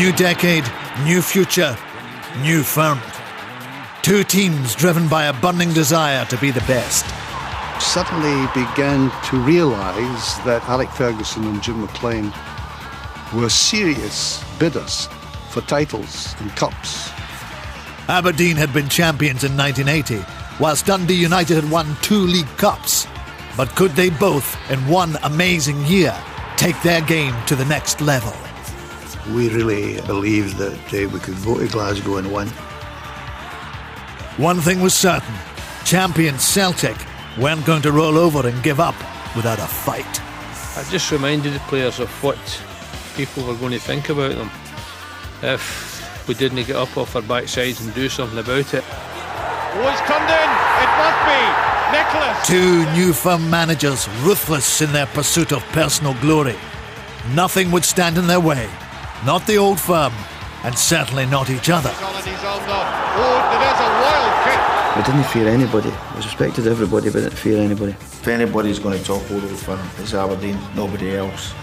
New decade, new future, new firm. Two teams driven by a burning desire to be the best. Suddenly began to realise that Alec Ferguson and Jim McLean were serious bidders for titles and cups. Aberdeen had been champions in 1980, whilst Dundee United had won 2 League Cups. But could they both, in one amazing year, take their game to the next level? We really believed that we could go to Glasgow and win. One thing was certain, champions Celtic weren't going to roll over and give up without a fight. I just reminded the players of what people were going to think about them if we didn't get up off our backsides and do something about it. Oh, it's turned in. It must be Nicholas. Two new firm managers, ruthless in their pursuit of personal glory. Nothing would stand in their way. Not the old firm, and certainly not each other. Oh, there's a wild kick. We didn't fear anybody. We respected everybody, but didn't fear anybody. If anybody's going to top Old Firm, it's Aberdeen, nobody else.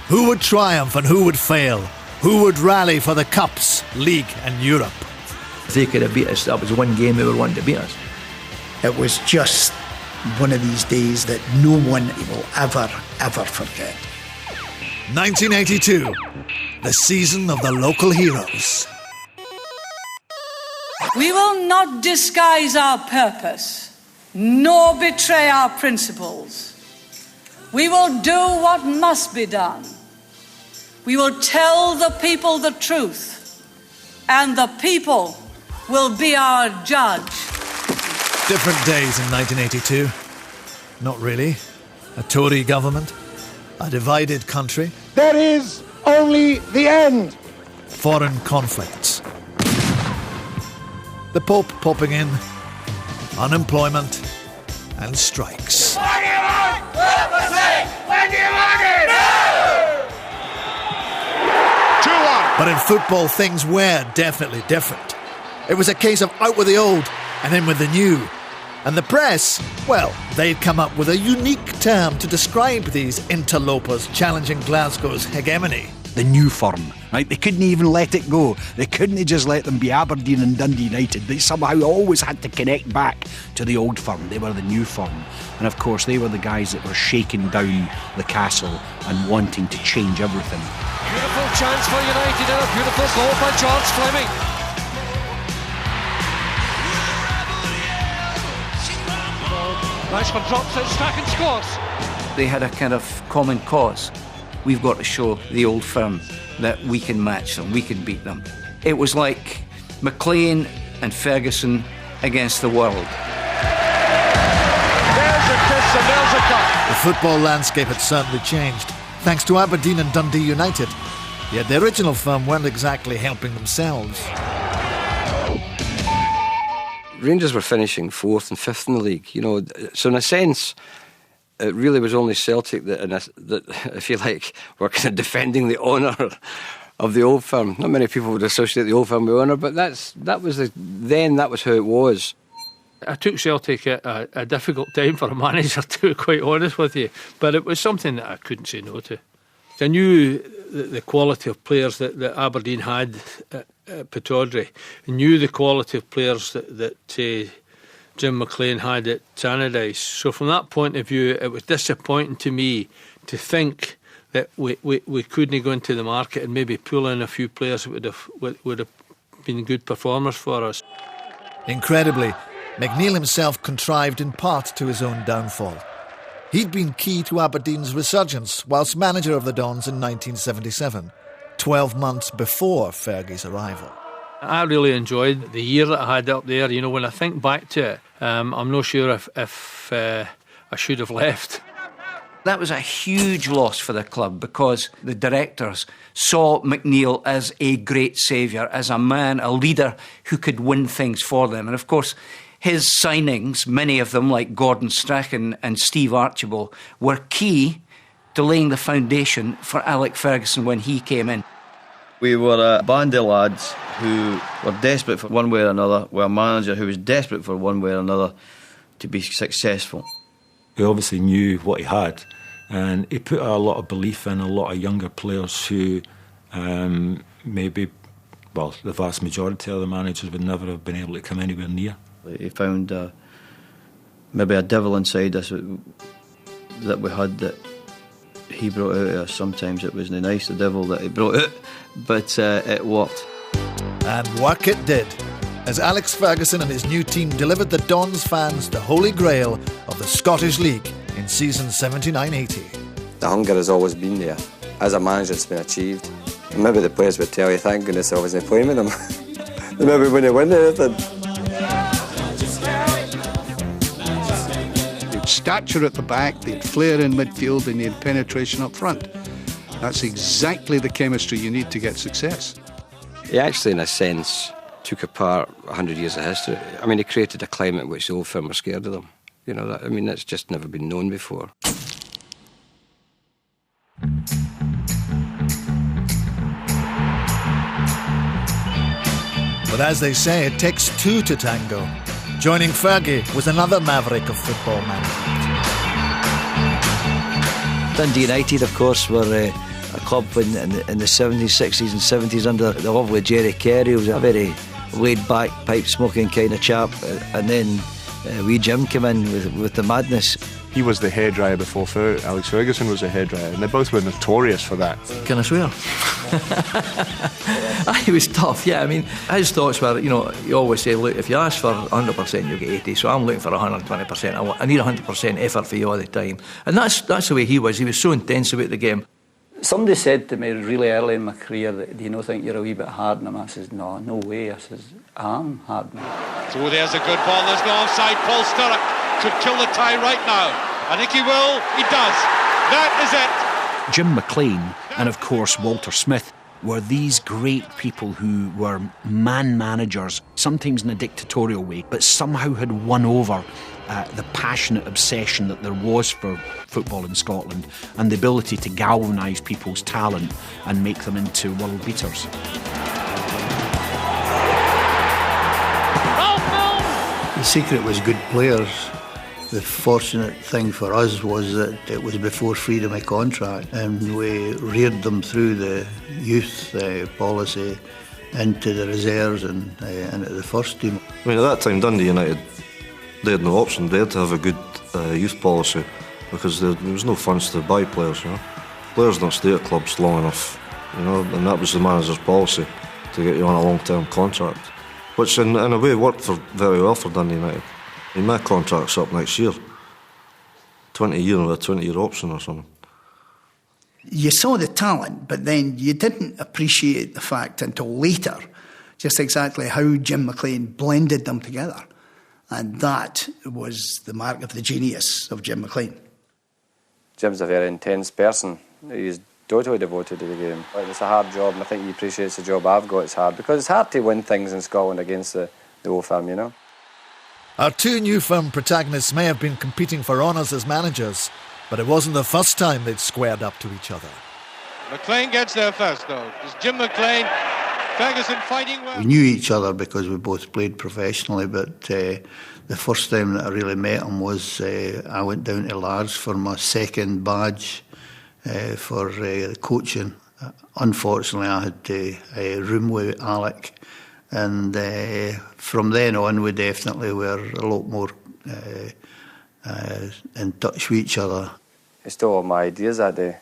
Who would triumph and who would fail? Who would rally for the Cups, League and Europe? If they could have beat us, that was one game they were wanting to beat us. It was just one of these days that no one will ever forget. 1982, the season of the local heroes. We will not disguise our purpose, nor betray our principles. We will do what must be done. We will tell the people the truth, and the people will be our judge. Different days in 1982. Not really. A Tory government, a divided country. There is only the end. Foreign conflicts. The Pope popping in, unemployment and strikes. What do you want? When do you want it? No! 2-1. But in football, things were definitely different. It was a case of out with the old and in with the new. And the press, well, they'd come up with a unique term to describe these interlopers challenging Glasgow's hegemony. The new firm, right? They couldn't even let it go. They couldn't just let them be Aberdeen and Dundee United. They somehow always had to connect back to the old firm. They were the new firm. And of course, they were the guys that were shaking down the castle and wanting to change everything. Beautiful chance for United and a beautiful goal by George Fleming. Rashford drops it, Strachan scores. They had a kind of common cause. We've got to show the old firm that we can match them, we can beat them. It was like McLean and Ferguson against the world. There's a kiss and there's a cut. The football landscape had certainly changed, thanks to Aberdeen and Dundee United. Yet the original firm weren't exactly helping themselves. Rangers were finishing 4th and 5th in the league, you know, so in a sense it really was only Celtic that, if you like, were kind of defending the honour of the old firm. Not many people would associate the old firm with honour, but that was how it was. I took Celtic at a difficult time for a manager, to be quite honest with you, but it was something that I couldn't say no to. I knew the quality of players that Aberdeen had at Pittodrie. I knew the quality of players that Jim McLean had at Tannadice. So from that point of view, it was disappointing to me to think that we couldn't go into the market and maybe pull in a few players that would have been good performers for us. Incredibly, McNeil himself contrived in part to his own downfall. He'd been key to Aberdeen's resurgence whilst manager of the Dons in 1977, 12 months before Fergie's arrival. I really enjoyed the year that I had up there. You know, when I think back to it, I'm not sure if I should have left. That was a huge loss for the club because the directors saw McNeil as a great saviour, as a man, a leader who could win things for them. And of course, his signings, many of them like Gordon Strachan and Steve Archibald, were key to laying the foundation for Alec Ferguson when he came in. We were a band of lads who were desperate for one way or another, with a manager who was desperate for one way or another to be successful. He obviously knew what he had, and he put a lot of belief in a lot of younger players who maybe, well, the vast majority of the managers would never have been able to come anywhere near. He found maybe a devil inside us that we had that he brought out of us. Sometimes it wasn't nice, the devil that he brought out, but it worked. And work it did, as Alex Ferguson and his new team delivered the Dons fans the holy grail of the Scottish League in season 79-80. The hunger has always been there. As a manager, it's been achieved. And maybe the players would tell you, thank goodness I wasn't playing with them. They maybe wouldn't win anything. They had stature at the back, they had flair in midfield, and they had penetration up front. That's exactly the chemistry you need to get success. He actually, in a sense, took apart 100 years of history. I mean, he created a climate in which the Old Firm were scared of them. You know, that's just never been known before. But as they say, it takes two to tango. Joining Fergie was another maverick of football management. Dundee United, of course, were a club in the 70s, 60s and 70s under the lovely Jerry Carey, who was a very laid-back, pipe-smoking kind of chap. And then wee Jim came in with the madness. He was the hairdryer before Alex Ferguson was a hairdryer, and they both were notorious for that. Can I swear? He was tough, yeah. I mean, his thoughts were, you always say, look, if you ask for 100%, you'll get 80, so I'm looking for 120%. I need 100% effort for you all the time. And that's the way he was. He was so intense about the game. Somebody said to me really early in my career, do you not think you're a wee bit hard on him? I says, no way. I says, I'm hard on him. So there's a good ball, there's no offside. Paul Sturrock could kill the tie right now. I think he will, he does. That is it. Jim McLean and, of course, Walter Smith were these great people who were man-managers, sometimes in a dictatorial way, but somehow had won over the passionate obsession that there was for football in Scotland and the ability to galvanise people's talent and make them into world beaters. The secret was good players. The fortunate thing for us was that it was before freedom of contract, and we reared them through the youth policy into the reserves and into the first team. I mean, at that time, Dundee United, they had no option. They had to have a good youth policy because there was no funds to buy players. Players don't stay at clubs long enough, and that was the manager's policy to get you on a long-term contract, which in a way worked very well for Dundee United. I mean, my contract's up next year, 20 year with a 20-year option or something. You saw the talent, but then you didn't appreciate the fact until later just exactly how Jim McLean blended them together. And that was the mark of the genius of Jim McLean. Jim's a very intense person. He's totally devoted to the game. It's a hard job, and I think he appreciates the job I've got. It's hard because it's hard to win things in Scotland against the Old Firm, Our two New Firm protagonists may have been competing for honours as managers, but it wasn't the first time they'd squared up to each other. McLean gets there first, though. It's Jim McLean, Ferguson fighting well. We knew each other because we both played professionally, but the first time that I really met him was I went down to Largs for my second badge for coaching. Unfortunately, I had to room with Alec. And from then on, we definitely were a lot more in touch with each other. He stole all my ideas that day,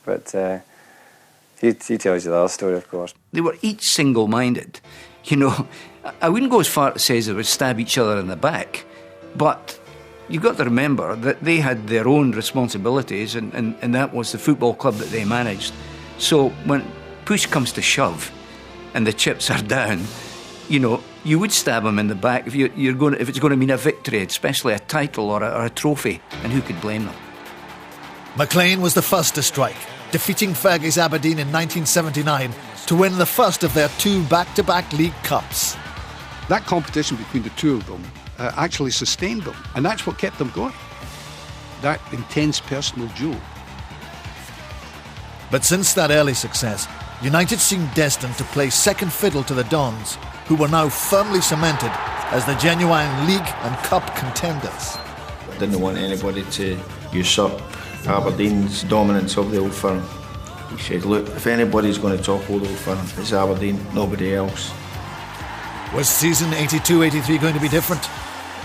but he tells you the other story, of course. They were each single-minded. I wouldn't go as far to say they would stab each other in the back, but you've got to remember that they had their own responsibilities, and that was the football club that they managed. So when push comes to shove, and the chips are down, you would stab him in the back if it's going to mean a victory, especially a title or a trophy, and who could blame them? McLean was the first to strike, defeating Fergie's Aberdeen in 1979 to win the first of their two back-to-back League Cups. That competition between the two of them actually sustained them, and that's what kept them going. That intense personal duel. But since that early success, United seemed destined to play second fiddle to the Dons, who were now firmly cemented as the genuine league and cup contenders. Didn't want anybody to usurp Aberdeen's dominance of the Old Firm. He said, look, if anybody's going to top Old Firm, it's Aberdeen, nobody else. Was season 82-83 going to be different?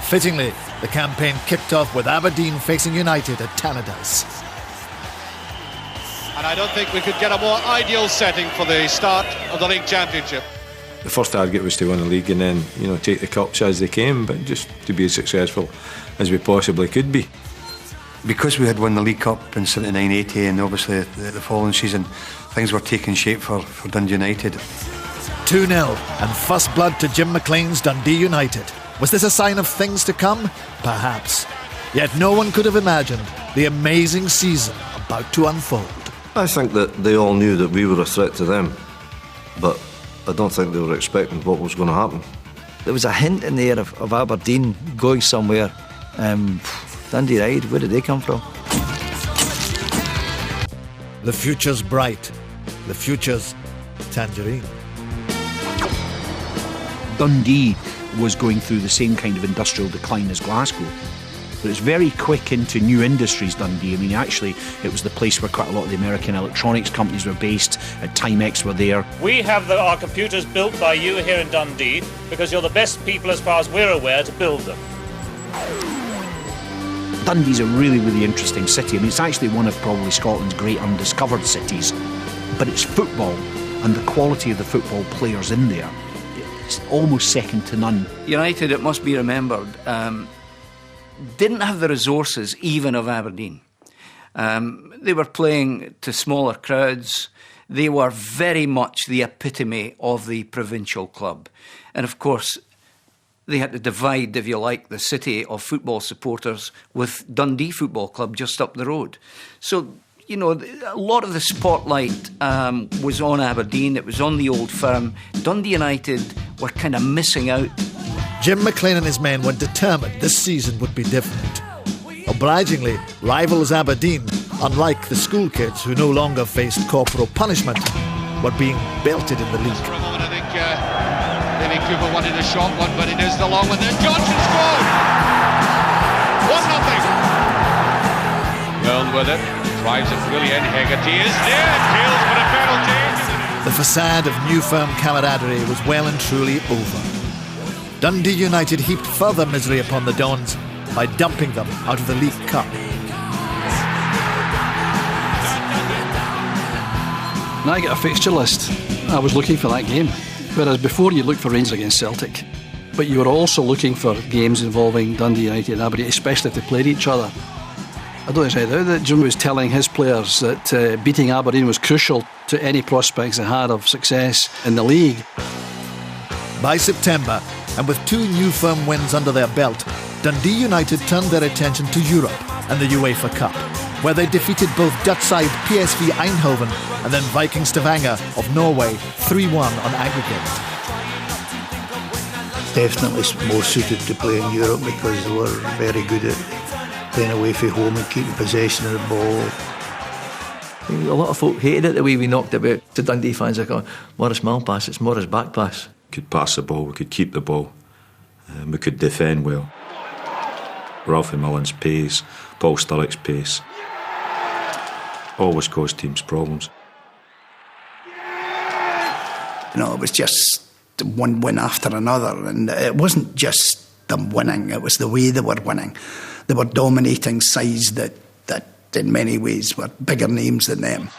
Fittingly, the campaign kicked off with Aberdeen facing United at Tannadice. And I don't think we could get a more ideal setting for the start of the league championship. The first target was to win the league and then, take the cups as they came, but just to be as successful as we possibly could be. Because we had won the League Cup in 79-80 and obviously the following season, things were taking shape for Dundee United. 2-0 and first blood to Jim McLean's Dundee United. Was this a sign of things to come? Perhaps. Yet no one could have imagined the amazing season about to unfold. I think that they all knew that we were a threat to them, but I don't think they were expecting what was going to happen. There was a hint in the air of Aberdeen going somewhere. Dundee United, where did they come from? The future's bright. The future's tangerine. Dundee was going through the same kind of industrial decline as Glasgow. But it's very quick into new industries, Dundee. I mean, actually, it was the place where quite a lot of the American electronics companies were based. Timex were there. We have our computers built by you here in Dundee because you're the best people, as far as we're aware, to build them. Dundee's a really, really interesting city. I mean, it's actually one of probably Scotland's great undiscovered cities. But it's football and the quality of the football players in there, it's almost second to none. United, it must be remembered, didn't have the resources even of Aberdeen. They were playing to smaller crowds. They were very much the epitome of the provincial club. And of course, they had to divide, if you like, the city of football supporters with Dundee Football Club just up the road. So, a lot of the spotlight was on Aberdeen. It was on the Old Firm. Dundee United were kind of missing out. Jim McLean and his men were determined this season would be different. Obligingly, rivals Aberdeen, unlike the school kids who no longer faced corporal punishment, were being belted in the league. For a moment, I think maybe Cooper wanted a short one, but it is the long one. Then Johnson scored! 1-0. Earl with it, drives it really in. Hegarty is there, tails for a penalty. The facade of New Firm camaraderie was well and truly over. Dundee United heaped further misery upon the Dons by dumping them out of the League Cup. When I get a fixture list, I was looking for that game. Whereas before you looked for Rangers against Celtic, but you were also looking for games involving Dundee United and Aberdeen, especially if they played each other. I don't think that Jim was telling his players that beating Aberdeen was crucial to any prospects they had of success in the league. By September, and with 2 New Firm wins under their belt, Dundee United turned their attention to Europe and the UEFA Cup, where they defeated both Dutch side PSV Eindhoven and then Viking Stavanger of Norway 3-1 on aggregate. Definitely more suited to play in Europe because they were very good at playing away from home and keeping possession of the ball. A lot of folk hated it the way we knocked about to Dundee fans. Like, Morris Malpass, it's Morris back pass. Could pass the ball, we could keep the ball, we could defend well. Ralphie Mullen's pace, Paul Sturrock's pace, always caused teams problems. It was just one win after another, and it wasn't just them winning, it was the way they were winning. They were dominating sides that in many ways were bigger names than them.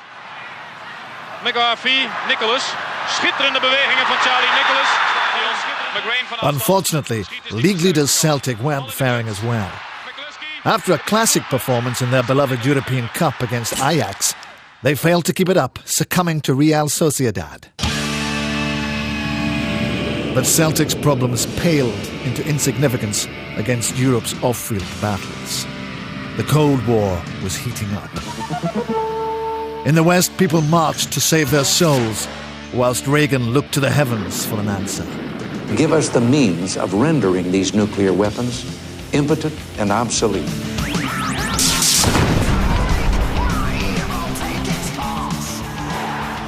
McGarvey, Nicholas, schitterende bewegingen van Charlie Nicholas. Unfortunately, league leaders Celtic weren't faring as well. After a classic performance in their beloved European Cup against Ajax, they failed to keep it up, succumbing to Real Sociedad. But Celtic's problems paled into insignificance against Europe's off-field battles. The Cold War was heating up. In the West, people marched to save their souls, whilst Reagan looked to the heavens for an answer. Give us the means of rendering these nuclear weapons impotent and obsolete.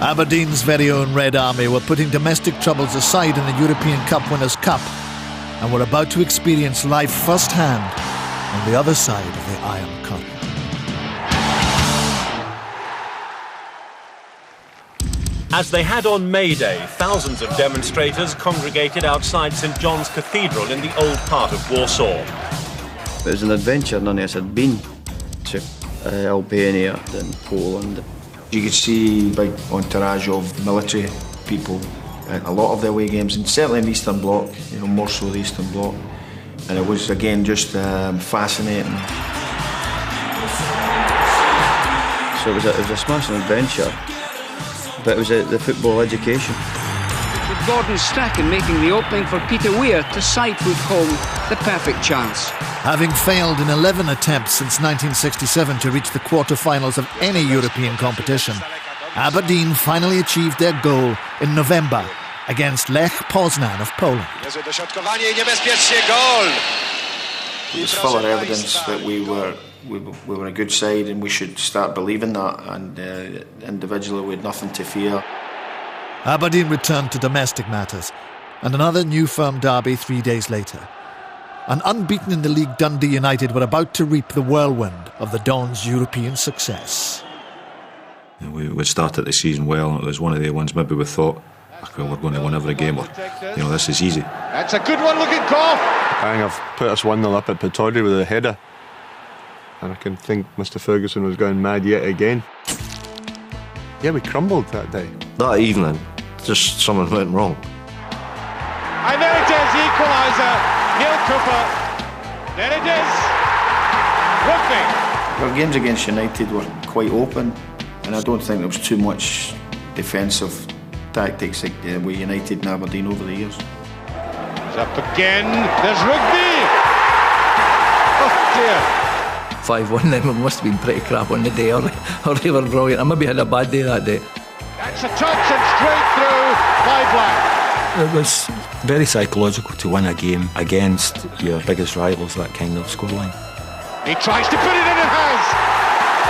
Aberdeen's very own Red Army were putting domestic troubles aside in the European Cup Winners' Cup and were about to experience life firsthand on the other side of the Iron Curtain. As they had on May Day, thousands of demonstrators congregated outside St John's Cathedral in the old part of Warsaw. It was an adventure. None of us had been to Albania and Poland. You could see a big entourage of military people at a lot of the away games, and certainly in the Eastern Bloc, more so the Eastern Bloc. And it was, again, just fascinating. So it was a smashing adventure, but it was the football education. With Gordon Strachan making the opening for Peter Weir to side foot home the perfect chance. Having failed in 11 attempts since 1967 to reach the quarter-finals of any European competition, Aberdeen finally achieved their goal in November against Lech Poznan of Poland. It was full of evidence that we were a good side, and we should start believing that, and individually we had nothing to fear. Aberdeen returned to domestic matters, and another new firm derby 3 days later. And unbeaten in the league, Dundee United were about to reap the whirlwind of the Dons' European success. We started the season well, and it was one of the ones maybe we thought, we're going to win every game, or this is easy. That's a good one looking Gough. I think I've put us 1-0 up at Pittodrie with a header, and I can think Mr Ferguson was going mad yet again. Yeah, we crumbled that day. That evening, just something went wrong. And there it is, the equaliser. Neil Cooper. There it is. Rugby. Our games against United were quite open, and I don't think there was too much defensive tactics like with United and Aberdeen over the years. It's up again. There's Rugby. Oh dear. 5-1 then, we must have been pretty crap on the day, or they were brilliant. I maybe had a bad day that day. That's a touch and straight through by Black. It was very psychological to win a game against your biggest rivals, that kind of scoreline. He tries to put it in and has.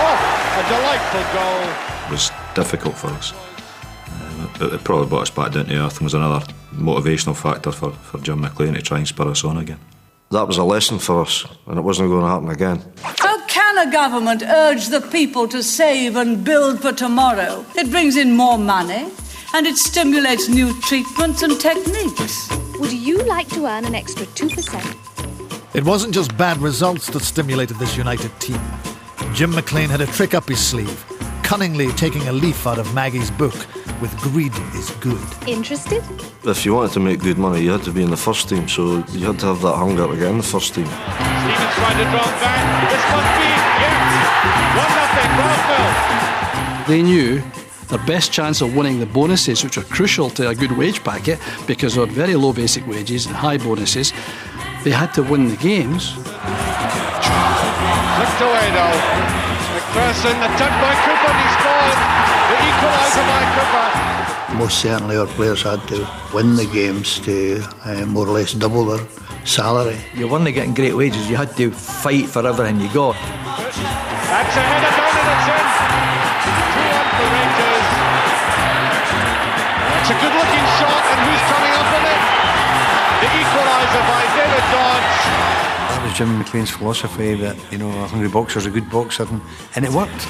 Oh, a delightful goal. It was difficult for us. It probably brought us back down to earth and was another motivational factor for Jim McLean to try and spur us on again. That was a lesson for us, and it wasn't going to happen again. How can a government urge the people to save and build for tomorrow? It brings in more money, and it stimulates new treatments and techniques. Would you like to earn an extra 2%? It wasn't just bad results that stimulated this United team. Jim McLean had a trick up his sleeve, cunningly taking a leaf out of Maggie's book with Greed is Good. Interested? If you wanted to make good money, you had to be in the first team, so you had to have that hunger to get in the first team. Stevens trying to drop back. This must be, yes. 1-0, Glasgow. They knew their best chance of winning the bonuses, which are crucial to a good wage packet because of very low basic wages and high bonuses, they had to win the games. Flicked away though. McPherson, the touch by Cooper, and he scored. The equaliser by Cooper. Most certainly our players had to win the games to more or less double their salary. You weren't getting great wages, you had to fight for everything you got. That's a header down and it's in. 2-1 for Rangers. That's a good looking shot, and who's coming up with it? The equaliser by David Dodds. That was Jim McLean's philosophy that, a hungry boxer's a good boxer, and it worked.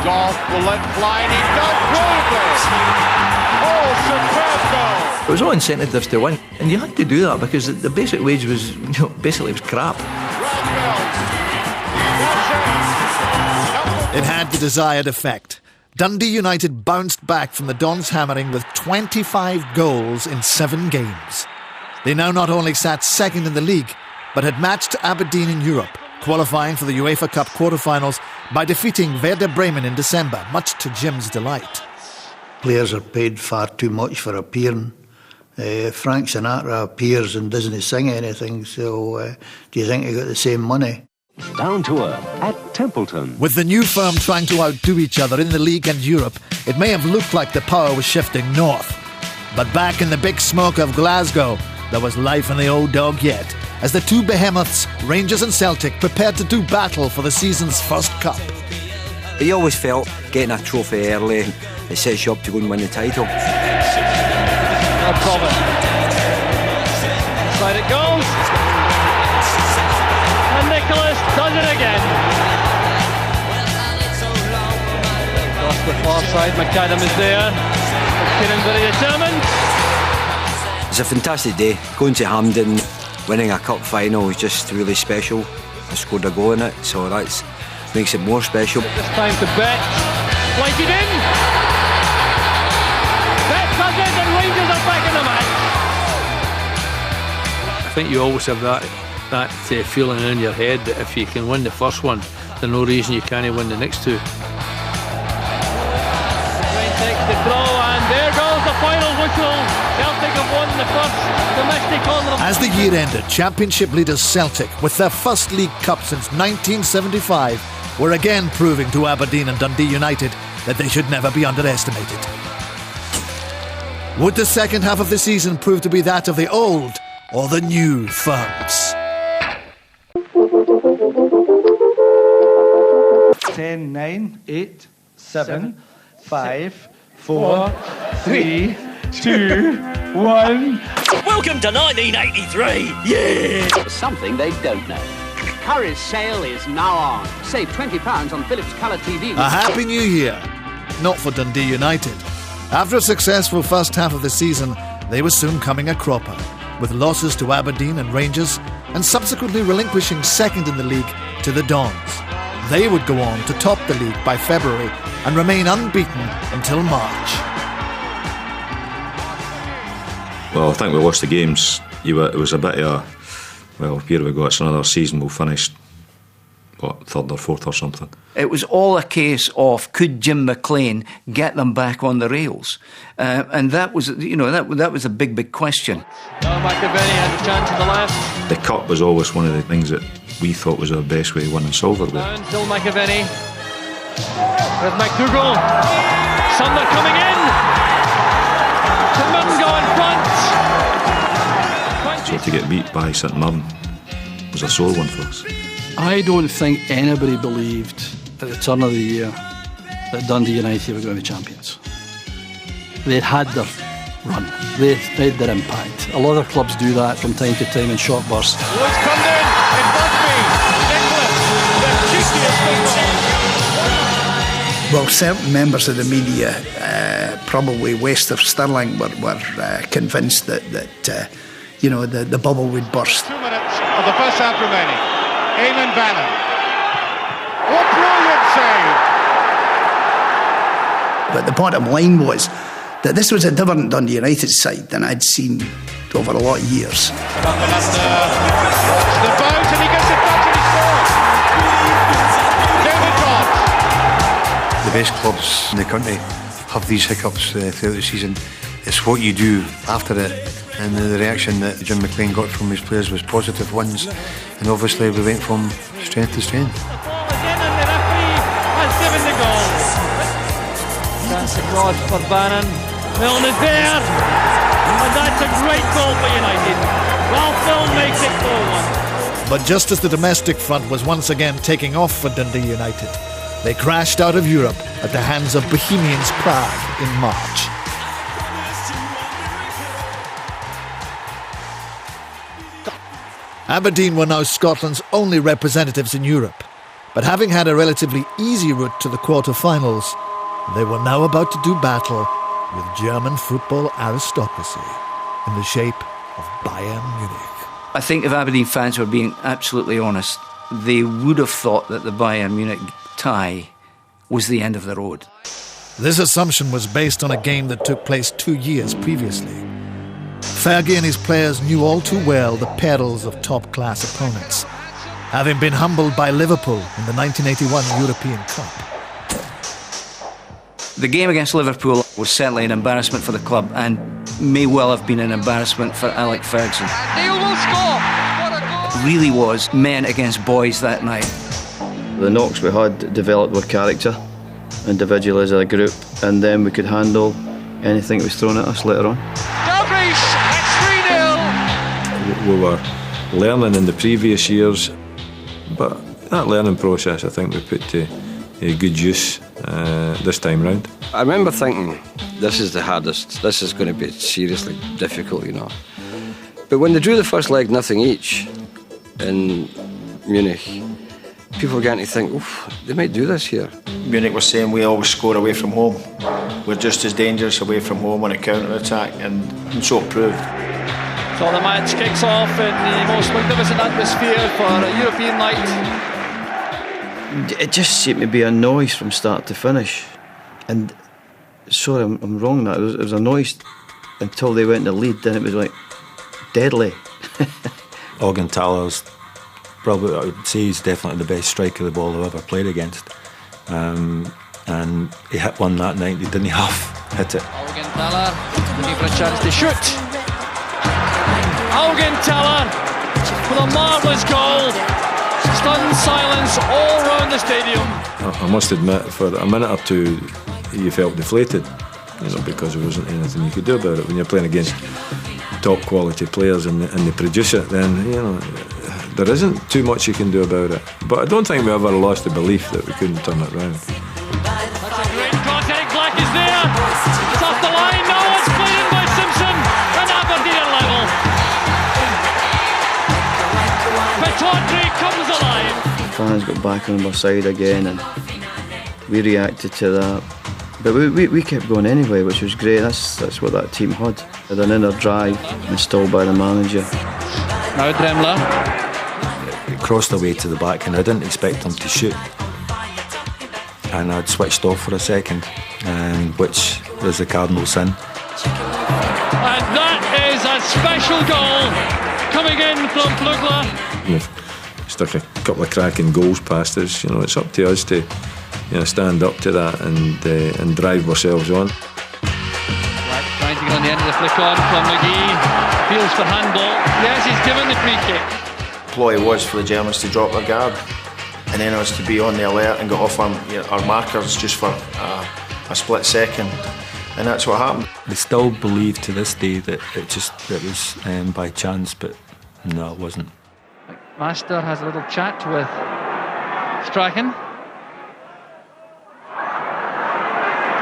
Gough will let fly, and he does brilliantly. Oh, superb goal. It was all incentives to win, and you had to do that because the basic wage was, basically it was crap. It had the desired effect. Dundee United bounced back from the Dons' hammering with 25 goals in 7 games. They now not only sat second in the league, but had matched Aberdeen in Europe, qualifying for the UEFA Cup quarter-finals by defeating Werder Bremen in December, much to Jim's delight. Players are paid far too much for appearing. Frank Sinatra appears and doesn't sing anything, so do you think he got the same money? Down to earth at Templeton. With the new firm trying to outdo each other in the league and Europe, it may have looked like the power was shifting north. But back in the big smoke of Glasgow, there was life in the old dog yet, as the two behemoths, Rangers and Celtic, prepared to do battle for the season's first cup. But you always felt getting a trophy early, it sets you up to go and win the title. No problem. Inside it goes. And Nicholas does it again. Across the far far side. McAdam is there. Kieran very determined. It's a fantastic day. Going to Hampden, winning a cup final was just really special. I scored a goal in it, so that makes it more special. This time to Bet. Flighted in. Bet does it, and Rangers are back in the match. I think you always have that feeling in your head that if you can win the first one, there's no reason you can't win the next two. Rain takes the throw, and there goes the final whistle. Celtic have won the first domestic honour. As the year ended, Championship leaders Celtic, with their first League Cup since 1975, were again proving to Aberdeen and Dundee United that they should never be underestimated. Would the second half of the season prove to be that of the old or the new firms? 10, 9, 8, 7, 5, 4, 3, 2, 1. Welcome to 1983. Yeah! Something they don't know. Curry's sale is now on. Save £20 on Philips Colour TV. A Happy New Year. Not for Dundee United. After a successful first half of the season, they were soon coming a cropper, with losses to Aberdeen and Rangers, and subsequently relinquishing second in the league to the Dons. They would go on to top the league by February and remain unbeaten until March. Well, I think we lost the games. It was a bit of here we go, it's another season. We'll finish, third or fourth or something. It was all a case of could Jim McLean get them back on the rails, and that was, that was a big question. McAvenny had a chance on the left. The cup was always one of the things that we thought was our best way of winning silverware. Still McAvenny with McDougall. Sunder coming in. St Mirren go in front. So to get beat by St Mirren was a sore one for us. I don't think anybody believed at the turn of the year that Dundee United were going to be champions. They'd had their run. They had their impact. A lot of clubs do that from time to time in short bursts. Oh, it's come in. It must be. Nicholas, the cheekiest thing. Well, certain members of the media, probably west of Stirling, were convinced that the bubble would burst. 2 minutes of the first half remaining. Eamon Bannon. What brilliant save! But the bottom line was that this was a different Dundee United side than I'd seen over a lot of years. The bounce, and he gets it back and he scores. David Dodds. The best clubs in the country have these hiccups throughout the season. It's what you do after it, and the reaction that Jim McLean got from his players was positive ones, and obviously we went from strength to strength. Chance across for Bannon. Milne is there, and that's a great goal for United. Ralph Milne makes it 4-1. But just as the domestic front was once again taking off for Dundee United, they crashed out of Europe at the hands of Bohemians Prague in March. Aberdeen were now Scotland's only representatives in Europe, but having had a relatively easy route to the quarter-finals, they were now about to do battle with German football aristocracy in the shape of Bayern Munich. I think if Aberdeen fans were being absolutely honest, they would have thought that the Bayern Munich tie was the end of the road. This assumption was based on a game that took place 2 years previously. Fergie and his players knew all too well the perils of top-class opponents, having been humbled by Liverpool in the 1981 European Cup. The game against Liverpool was certainly an embarrassment for the club and may well have been an embarrassment for Alec Ferguson. Neil will score! What a goal! It really was men against boys that night. The knocks we had developed our character individually as a group, and then we could handle anything that was thrown at us later on. Dalglish, it's 3-0! We were learning in the previous years, but that learning process I think we put to good use this time round. I remember thinking, this is the hardest, this is going to be seriously difficult, But when they drew the first leg 0-0 each in Munich, People were getting to think, oof, they might do this here. Munich was saying we always score away from home. We're just as dangerous away from home on a counter-attack, and so it proved. So the match kicks off in the most magnificent atmosphere for a European night. It just seemed to be a noise from start to finish. And sorry, I'm wrong now. It was a noise until they went to lead, then it was like deadly. Augenthaler's probably, I would say, he's definitely the best striker of the ball I've ever played against. And he hit one that night, he didn't half hit it. Augenthaler looking for a chance to shoot. Augenthaler with a marvellous goal. Stunned silence all round the stadium. I must admit, for a minute or two, you felt deflated, because there wasn't anything you could do about it. When you're playing against top quality players and they produce it, then there isn't too much you can do about it. But I don't think we ever lost the belief that we couldn't turn it round. That's a great cross. Eric Black is there. It's off the line. Now it's played in by Simpson. And Aberdeen are level. Pittodrie comes alive. Fans got back on our side again, and we reacted to that. But we kept going anyway, which was great. That's what that team had. Had an inner drive installed by the manager. Now Dremler. It crossed away to the back, and I didn't expect him to shoot. And I'd switched off for a second, which was the cardinal sin. And that is a special goal coming in from Flugler. We've stuck a couple of cracking goals past us. It's up to us to stand up to that and drive ourselves on. Black trying to get on the end of the flick on from McGee. Feels for handball. Yes, he's given the free kick. The ploy was for the Germans to drop their guard, and then us to be on the alert and get off our markers just for a split second, and that's what happened. I still believe to this day that it was by chance, but no, it wasn't. Master has a little chat with Strachan.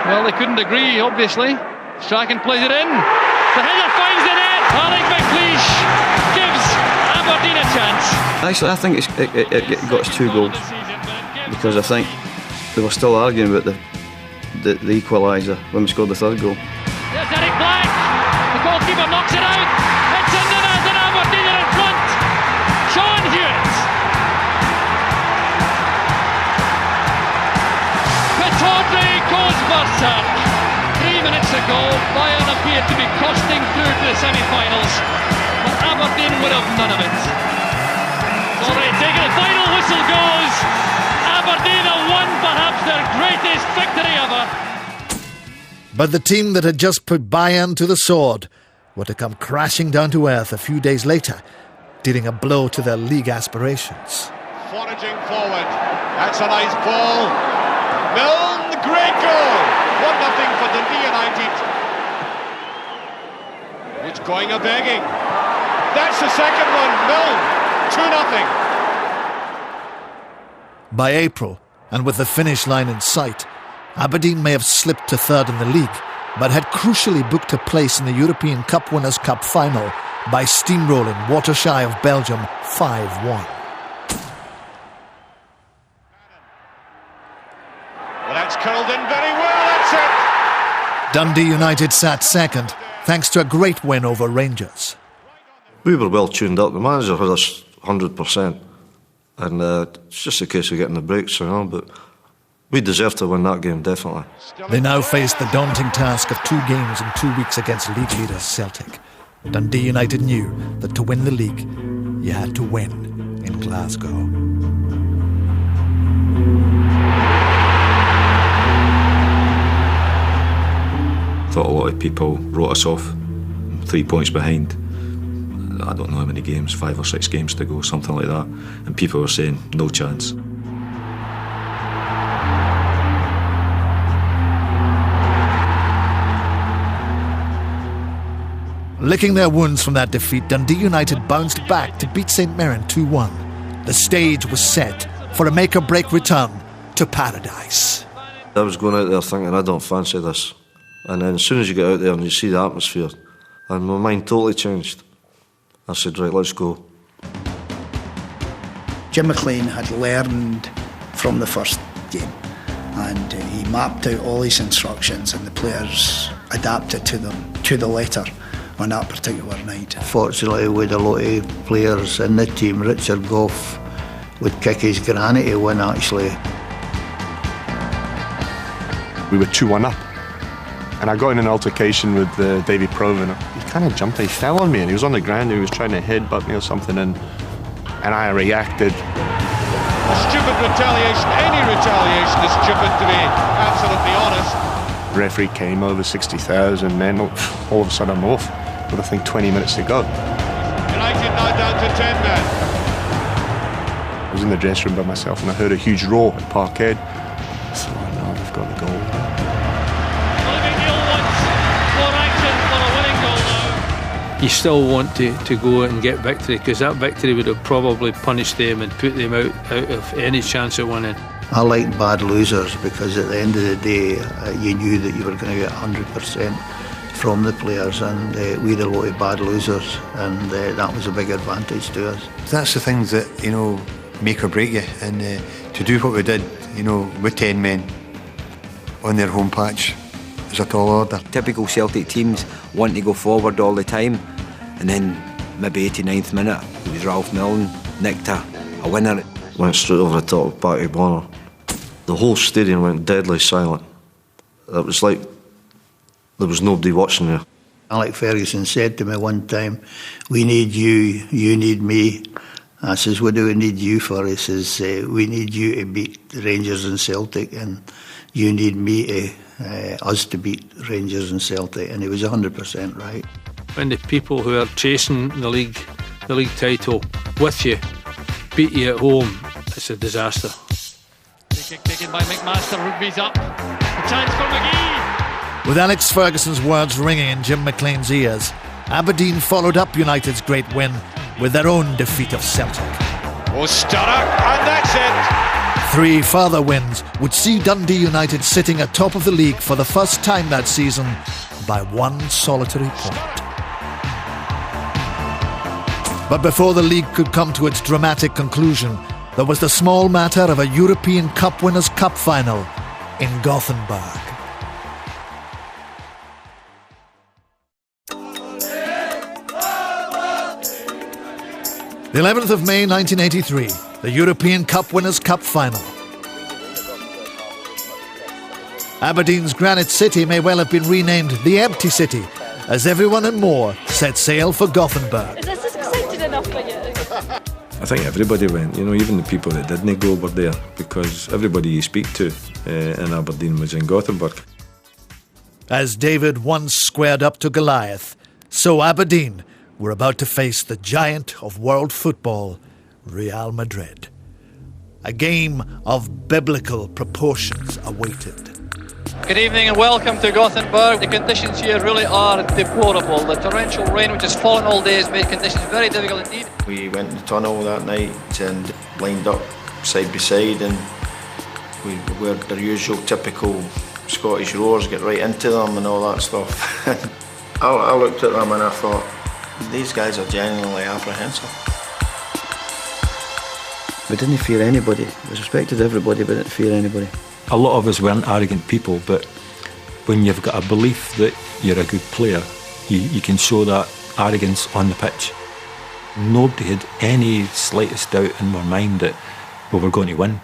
Well, they couldn't agree, obviously. Strachan plays it in. The header finds the net. Alec McLeish gives Aberdeen a chance. Actually, I think it got us 2 goals, because I think they were still arguing about the equaliser when we scored the 3rd goal. There's Eric Black. The goalkeeper knocks it out. It's in the net, and Aberdeen are in front. Sean Hewitt. Pittodrie goes berserk. 3 minutes ago, Bayern appeared to be costing through to the semi-finals, but Aberdeen would have none of it. It's already taken. The final whistle goes. Aberdeen have won perhaps their greatest victory ever. But the team that had just put Bayern to the sword were to come crashing down to earth a few days later, dealing a blow to their league aspirations. Foraging forward. That's a nice ball. Milne, great goal. 1-0 for Dundee United. It's going a begging. That's the second one. Milne, 2-0. By April, and with the finish line in sight, Aberdeen may have slipped to 3rd in the league, but had crucially booked a place in the European Cup Winners' Cup final by steamrolling Waterschei of Belgium 5-1. Well, that's curled in very well, that's it. Dundee United sat 2nd, thanks to a great win over Rangers. We were well tuned up. The manager had us 100%. And it's just a case of getting the breaks, but we deserve to win that game, definitely. They now face the daunting task of 2 games in 2 weeks against league leaders Celtic. Dundee United knew that to win the league, you had to win in Glasgow. I thought a lot of people wrote us off, 3 points behind. I don't know how many games, 5 or 6 games to go, something like that. And people were saying, no chance. Licking their wounds from that defeat, Dundee United bounced back to beat St Mirren 2-1. The stage was set for a make-or-break return to paradise. I was going out there thinking, I don't fancy this. And then as soon as you get out there and you see the atmosphere, and my mind totally changed. I said, right, let's go. Jim McLean had learned from the first game, and he mapped out all his instructions, and the players adapted to them to the letter on that particular night. Fortunately, we had a lot of players in the team. Richard Gough would kick his granny to win, actually. We were 2-1 up, and I got in an altercation with Davy Provan. He kind of jumped, he fell on me, and he was on the ground, he was trying to headbutt me or something, and I reacted. Stupid retaliation, any retaliation is stupid, to be absolutely honest. The referee came over, 60,000 men, all of a sudden I'm off with I think 20 minutes to go. United now down to 10 men. I was in the dressing room by myself and I heard a huge roar at Parkhead. I thought, oh no, we've got the goal. You still want to go and get victory, because that victory would have probably punished them and put them out of any chance of winning. I liked bad losers because at the end of the day you knew that you were going to get 100% from the players, and we had a lot of bad losers, and that was a big advantage to us. That's the things that, you know, make or break you, and to do what we did, you know, with 10 men on their home patch is a tall order. Typical Celtic teams want to go forward all the time, and then maybe 89th minute it was Ralph Milne nicked a winner. Went straight over the top of Barty Bonner. The whole stadium went deadly silent. It was like there was nobody watching there. Alec Ferguson said to me one time, "We need you, you need me." I says, "What do we need you for?" He says, "We need you to beat Rangers and Celtic, and you need me to us to beat Rangers and Celtic." And he was 100% right. When the people who are chasing the league title with you beat you at home, it's a disaster. Kick taken by McMaster. Rugby's up. A chance for McGee. With Alex Ferguson's words ringing in Jim McLean's ears, Aberdeen followed up United's great win with their own defeat of Celtic. Oh, Sturrock, and that's it. 3 further wins would see Dundee United sitting atop of the league for the first time that season by 1 solitary point. But before the league could come to its dramatic conclusion, there was the small matter of a European Cup Winners' Cup final in Gothenburg. The 11th of May 1983, the European Cup Winners' Cup final. Aberdeen's Granite City may well have been renamed the Empty City, as everyone and more set sail for Gothenburg. Is this exciting enough for you? I think everybody went, you know, even the people that didn't go were there, because everybody you speak to in Aberdeen was in Gothenburg. As David once squared up to Goliath, so Aberdeen were about to face the giant of world football, Real Madrid. A game of biblical proportions awaited. Good evening and welcome to Gothenburg. The conditions here really are deplorable. The torrential rain which has fallen all day has made conditions very difficult indeed. We went in the tunnel that night and lined up side by side, and we were their usual typical Scottish roars, get right into them and all that stuff. I looked at them and I thought, these guys are genuinely apprehensive. We didn't fear anybody. We respected everybody, but didn't fear anybody. A lot of us weren't arrogant people, but when you've got a belief that you're a good player, you can show that arrogance on the pitch. Nobody had any slightest doubt in their mind that we were going to win.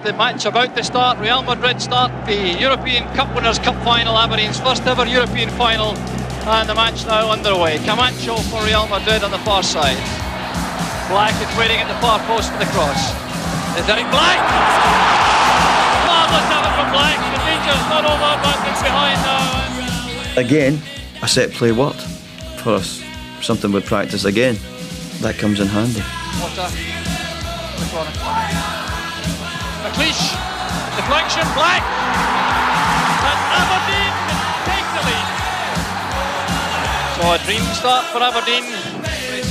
The match about to start. Real Madrid start the European Cup Winners' Cup final, Aberdeen's first ever European final, and the match now underway. Camacho for Real Madrid on the far side. Black is waiting at the far post for the cross. Is Eric Black? Marvellous effort from Black. The Rangers not over, but it's behind now. Again, a set play worked for us. Something we practice again. That comes in handy. Water. The corner. McLeish. Deflection. Black. And Aberdeen can take the lead. So a dream start for Aberdeen.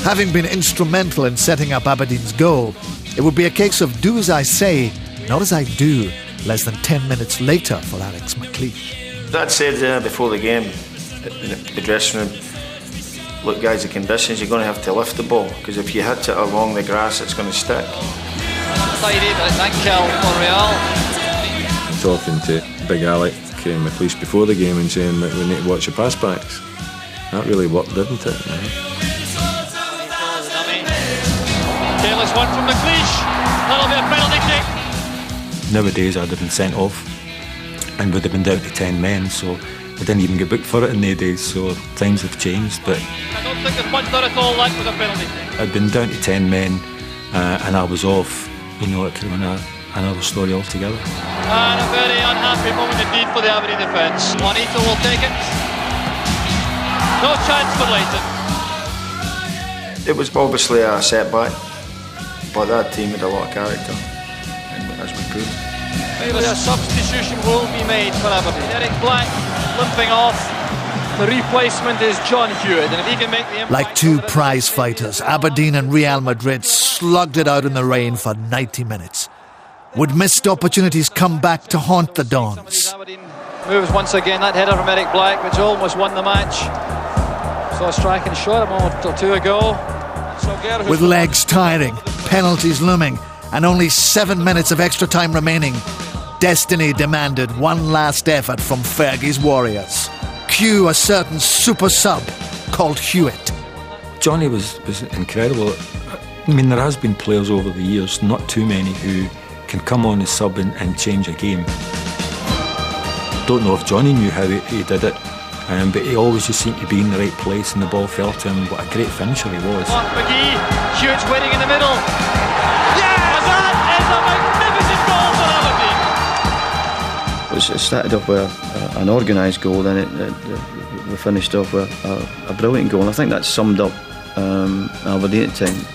Having been instrumental in setting up Aberdeen's goal, it would be a case of do as I say, not as I do, less than 10 minutes later for Alex McLeish. That said before the game, in the dressing room, look guys, the conditions, you're going to have to lift the ball, because if you hit it along the grass, it's going to stick. Tidy, but it's Ankel for Real. Talking to Big Alec McLeish before the game and saying that we need to watch the pass backs. That really worked, didn't it? Careless one from McLeish. That'll be a penalty kick. Nowadays I'd have been sent off and would have been down to 10 men, so I didn't even get booked for it in the days, so times have changed. But I don't think the punch not at all that was a penalty. I'd been down to 10 men and I was off. You know, it could have been another story altogether. And a very unhappy moment indeed for the Aberdeen defence. Juanito will take it. No chance for Leighton. It was obviously a setback, but that team had a lot of character, and as we proved. Maybe a substitution will be made for Aberdeen. Eric Black limping off. The replacement is John Hewitt, and if he can make the impact... Like two prize fighters, Aberdeen and Real Madrid slugged it out in the rain for 90 minutes. Would missed opportunities come back to haunt the Dons? Moves once again, that header from Eric Black, which almost won the match. Saw a striking shot a moment or two ago. With legs tiring, penalties looming, and only 7 minutes of extra time remaining, destiny demanded one last effort from Fergie's Warriors. Cue a certain super sub called Hewitt. Johnny was incredible. I mean, there has been players over the years, not too many, who can come on as sub and change a game. Don't know if Johnny knew how he did it, but he always just seemed to be in the right place and the ball fell to him. What a great finisher he was. Mark McGee, Hewitt's waiting in the middle. Yeah, that is a magnificent goal for Aberdeen. It started off with an organised goal, then we finished off with a brilliant goal, and I think that summed up Aberdeen at the time.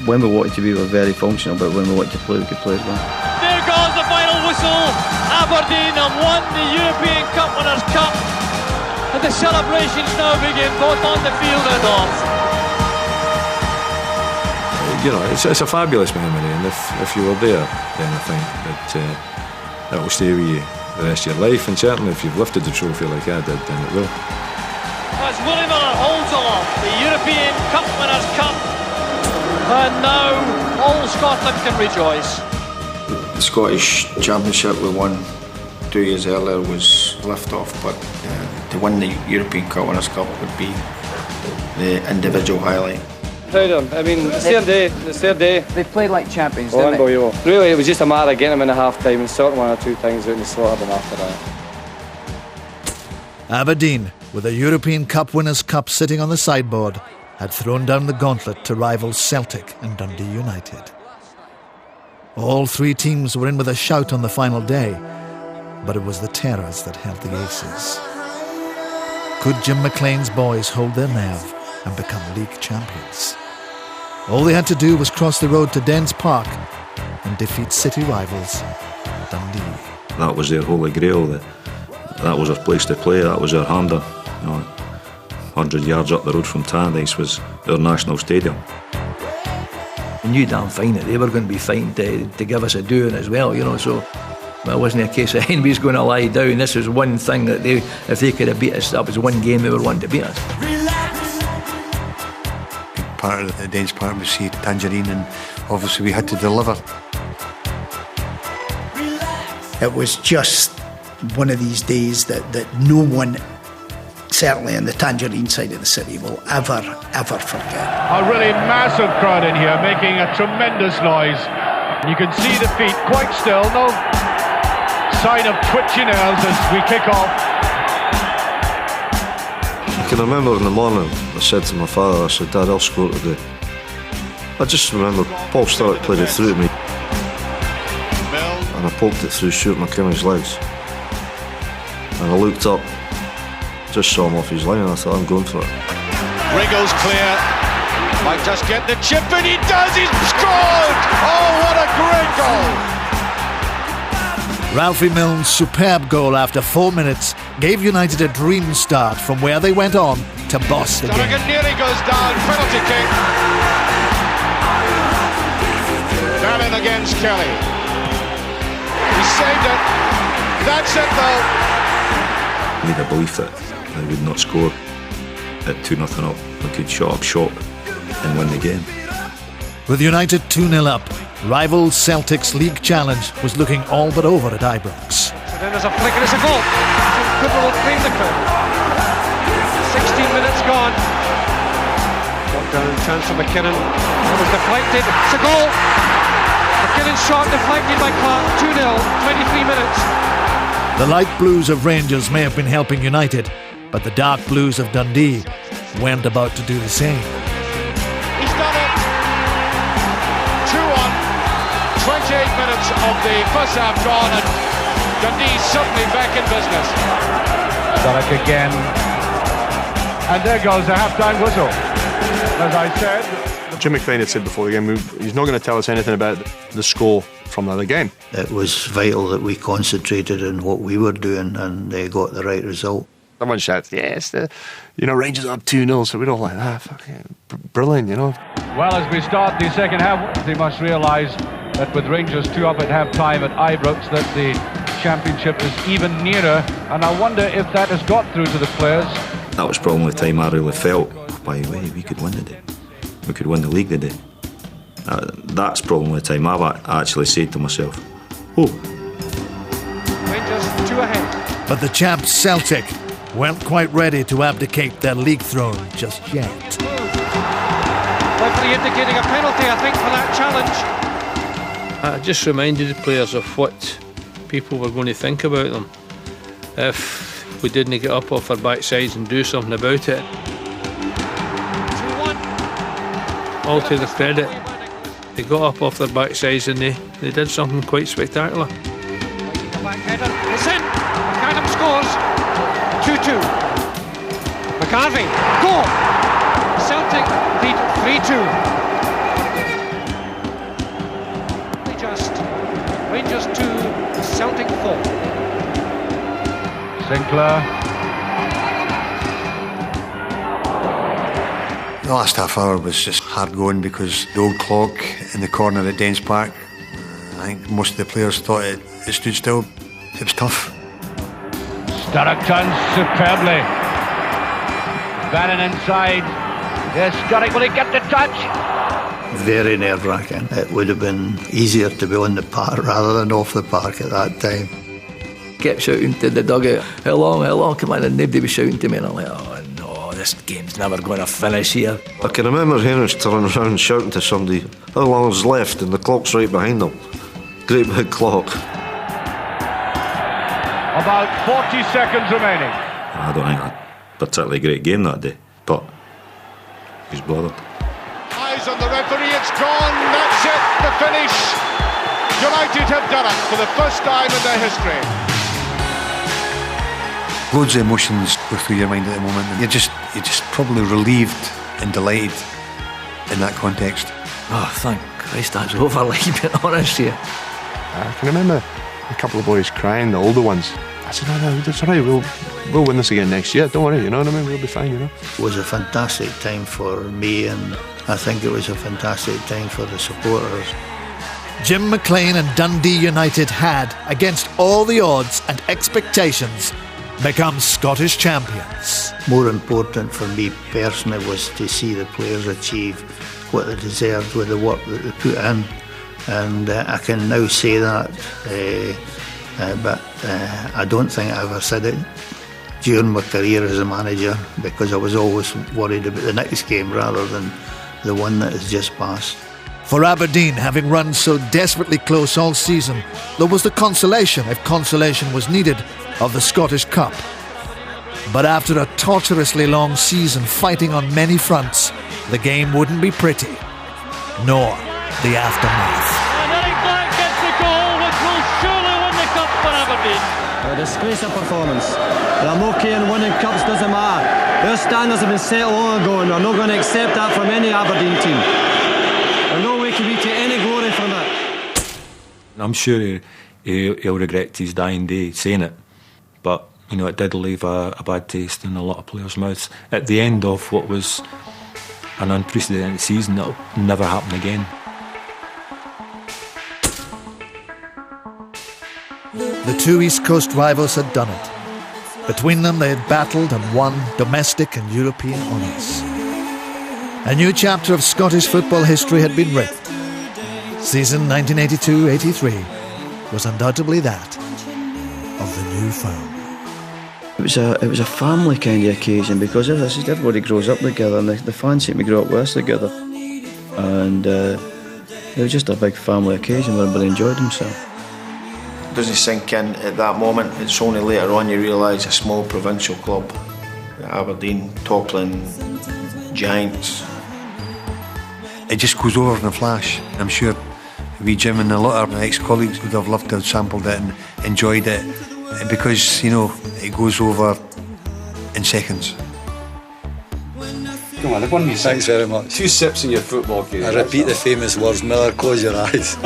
When we wanted to be, we were very functional, but when we wanted to play, we could play as well. There goes the final whistle. Aberdeen have won the European Cup Winners' Cup, and the celebrations now begin both on the field and off. You know, it's a fabulous memory, and if you were there, then I think that will stay with you the rest of your life, and certainly if you've lifted the trophy like I did, then it will. As Willie Miller holds aloft the European Cup Winners' Cup, and now all Scotland can rejoice. The Scottish Championship we won 2 years earlier was lift-off, but to win the European Cup Winners' Cup would be the individual highlight. Proud of them. I mean, it's their day. They played like champions, didn't they? Unbelievable. Really, it was just a matter of getting them in a half-time and sorting one or two things out and slaughtered them after that. Aberdeen, with a European Cup Winners' Cup sitting on the sideboard, had thrown down the gauntlet to rivals Celtic and Dundee United. All three teams were in with a shout on the final day, but it was the Terrors that held the aces. Could Jim McLean's boys hold their nerve and become league champions? All they had to do was cross the road to Dens Park and defeat city rivals Dundee. That was their holy grail. That was our place to play. That was our hander. 100 yards up the road from Tannadice was our national stadium. We knew damn fine that they were going to be fighting to give us a doing as well, so it wasn't a case of anybody's going to lie down. This was one thing that if they could have beat us, that was one game they were wanting to beat us. Part of the Dens Park was see Tangerine, and obviously we had to deliver. It was just one of these days that no one, certainly on the Tangerine side of the city, will ever forget. A really massive crowd in here making a tremendous noise. You can see the feet quite still, no sign of twitching nails as we kick off. I can remember in the morning I said to my father, I said, Dad, I'll score today. I just remember Paul Sturrock played it through to me and I poked it through Stuart McKinnon's legs, and I looked up, just saw him off his line, and I thought, I'm going for it. Wriggles clear, might just get the chip, and he does, he's scored! Oh, what a great goal! Ralphie Milne's superb goal after 4 minutes gave United a dream start from where they went on to boss the game. Sturrock nearly goes down, penalty kick. Down against Kelly. He saved it. That's it though. I made a belief that I would not score at 2-0 up. I could shut up shop and win the game. With United 2-0 up, rival Celtic's league challenge was looking all but over at Ibrox. So then there's a flick and it's a goal. Cooper will claim the crown. 16 minutes gone. Got down chance for McKinnon. It was deflected. It's a goal. McKinnon's shot deflected by Clark. 2-0, 23 minutes. The light blues of Rangers may have been helping United, but the dark blues of Dundee weren't about to do the same. He's done it. 2-1. 28 minutes of the first half gone, and Dundee's certainly back in business. Derek again. And there goes the half-time whistle. As I said, Jim McLean had said before the game, he's not going to tell us anything about the score from the other game. It was vital that we concentrated on what we were doing, and they got the right result. Someone shouts, yes, Rangers are up 2-0, so we're all like that. Fucking brilliant, you know. well, as we start the second half, they must realise that with Rangers 2 up at half-time at Ibrox, that the championship is even nearer, and I wonder if that has got through to the players. That was probably the time I really felt, by the way, we could win today. We could win the league today. That's probably the time I've actually said to myself, oh. Rangers 2 ahead. But the champs Celtic weren't quite ready to abdicate their league throne just yet. Referee indicating a penalty, I think, for that challenge. I just reminded the players of what people were going to think about them if we didn't get up off our backsides and do something about it. 2-1. All to their credit, they got up off their backsides and they did something quite spectacular. Back header, it's in. McAdam scores. 2-2. McCarthy, goal. Celtic lead 3-2. Rangers 2, Celtic 4. Sinclair. The last half hour was just hard going because the old clock in the corner at Dens Park, I think most of the players thought it stood still. It was tough. Sturrock turns superbly. Bannon inside. Yes, Sturrock, will he get the touch? Very nerve-wracking. It would have been easier to be on the park rather than off the park at that time. Kept shouting to the dugout, how long, come on, and nobody was shouting to me, and I'm like, oh no, this game's never going to finish here. I can remember Hennings turning around shouting to somebody, how long is left, and the clock's right behind them. Great big clock. About 40 seconds remaining. I don't think a particularly great game that day, but he's bothered. Eyes on the referee, it's gone, that's it, the finish. United have done it for the first time in their history. Loads of emotions go through your mind at the moment. You're just probably relieved and delighted in that context. Oh, thank Christ that's over, like, being honest here. I can remember a couple of boys crying, the older ones. I said, no, it's all right, we'll win this again next year, don't worry, you know what I mean, we'll be fine, you know. It was a fantastic time for me, and I think it was a fantastic time for the supporters. Jim McLean and Dundee United had, against all the odds and expectations, become Scottish champions. More important for me personally was to see the players achieve what they deserved with the work that they put in, and I can now say that, but I don't think I ever said it during my career as a manager, because I was always worried about the next game rather than the one that has just passed. For Aberdeen, having run so desperately close all season, there was the consolation, if consolation was needed, of the Scottish Cup. But after a torturously long season fighting on many fronts, the game wouldn't be pretty, nor the aftermath. And Eric Black gets the goal, which will surely win the cup for Aberdeen. A disgraceful performance. I'm okay in winning cups, doesn't matter. Their standards have been set long ago, and we're not going to accept that from any Aberdeen team. There's no way can we take any glory from it. I'm sure he'll regret his dying day saying it, but you know, it did leave a bad taste in a lot of players' mouths. At the end of what was an unprecedented season, that'll never happen again. The two East Coast rivals had done it. Between them they had battled and won domestic and European honours. A new chapter of Scottish football history had been written. Season 1982-83 was undoubtedly that of the new firm. It was a family kind of occasion because, as I said, everybody grows up together, and the fans seem to grow up with us together. And it was just a big family occasion where everybody enjoyed themselves. It doesn't sink in at that moment. It's only later on you realise a small provincial club, Aberdeen, toppling giants. It just goes over in a flash. I'm sure we, Jim, and a lot of my ex-colleagues would have loved to have sampled it and enjoyed it, because, you know, it goes over in seconds. Come on, I've won you. Thanks very much. 2 sips in your football game. I repeat the famous words, Miller, close your eyes.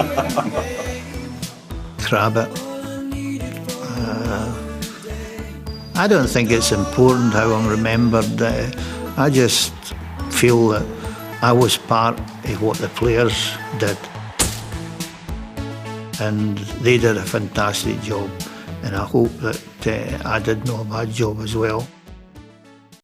Crabbit. I don't think it's important how I'm remembered. I just feel that I was part of what the players did. And they did a fantastic job. And I hope that I did no bad job as well.